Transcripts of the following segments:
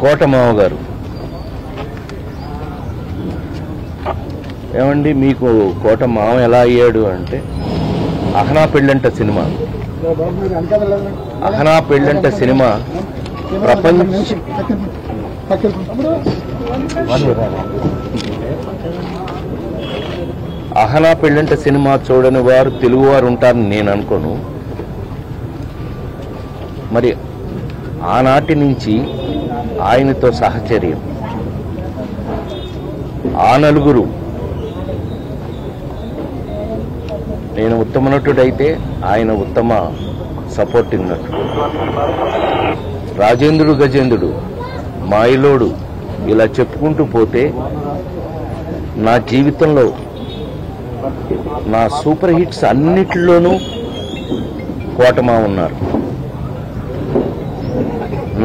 కోటమావ గారు, ఏమండి మీకు కోటమావ ఎలా అయ్యాడు అంటే, అహనా పెళ్ళంట సినిమా అహనా పెళ్ళంట సినిమా చూడని వారు తెలుగువారు ఉంటారని నేను అనుకోను. మరి ఆనాటి నుంచి ఆయనతో సహచర్యం, ఆ నలుగురు, నేను ఉత్తమ నటుడైతే ఆయన ఉత్తమ సపోర్టింగ్ నటుడు, రాజేంద్రుడు గజేంద్రుడు, మాయిలోడు, ఇలా చెప్పుకుంటూ పోతే నా జీవితంలో నా సూపర్ హిట్స్ అన్నిటిలోనూ కోటమా ఉన్నారు.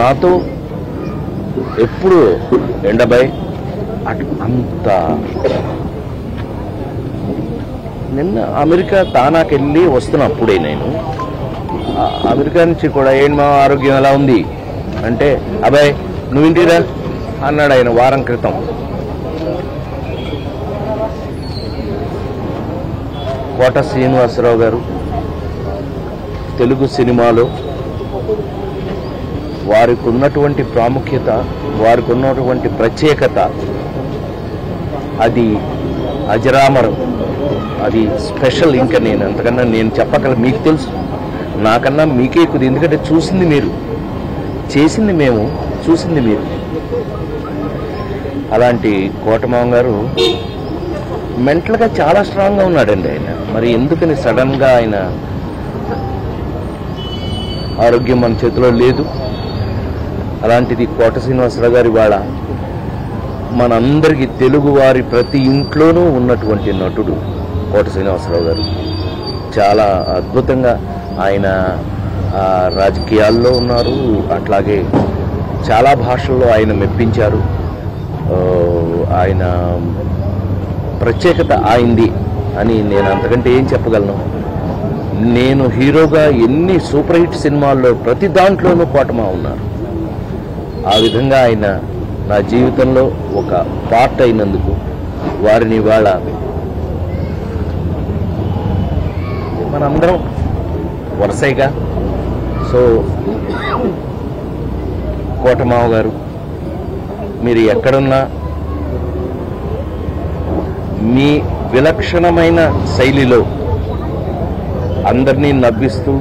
నాతో ఎప్పుడు ఎండబై అంత. నిన్న అమెరికా తానాకెళ్ళి వస్తున్నప్పుడే నేను అమెరికా నుంచి కూడా ఏంటి మా ఆరోగ్యం ఎలా ఉంది అంటే, అబ్బాయి నువ్వు ఇంటిరా అన్నాడు ఆయన వారం క్రితం. కోట శ్రీనివాసరావు గారు తెలుగు సినిమాలో వారికి ఉన్నటువంటి ప్రాముఖ్యత, వారికి ఉన్నటువంటి ప్రత్యేకత అది అజరామరం, అది స్పెషల్. ఇంకా నేను అంతకన్నా నేను చెప్పగల, మీకు తెలుసు, నాకన్నా మీకే ఎక్కువ, ఎందుకంటే చూసింది మీరు, చేసింది మేము, చూసింది మీరు. అలాంటి కోటమావ గారు మెంటల్గా చాలా స్ట్రాంగ్గా ఉన్నాడండి ఆయన. మరి ఎందుకని సడన్గా ఆయన ఆరోగ్యం మన చేతిలో లేదు. అలాంటిది కోట శ్రీనివాసరావు గారి వాళ్ళ మనందరికీ తెలుగు వారి ప్రతి ఇంట్లోనూ ఉన్నటువంటి నటుడు కోట శ్రీనివాసరావు గారు. చాలా అద్భుతంగా ఆయన రాజకీయాల్లో ఉన్నారు, అట్లాగే చాలా భాషల్లో ఆయన మెప్పించారు. ఆయన ప్రత్యేకత ఆయింది అని నేను అంతకంటే ఏం చెప్పగలను. నేను హీరోగా ఎన్ని సూపర్ హిట్ సినిమాల్లో ప్రతి దాంట్లోనూ కోటమా ఉన్నారు. ఆ విధంగా ఆయన నా జీవితంలో ఒక పార్ట్ అయినందుకు వారిని ఇవాళ మనందరం వరుసగా. సో కోటమావ గారు, మీరు ఎక్కడున్నా మీ విలక్షణమైన శైలిలో అందరినీ నవ్విస్తూ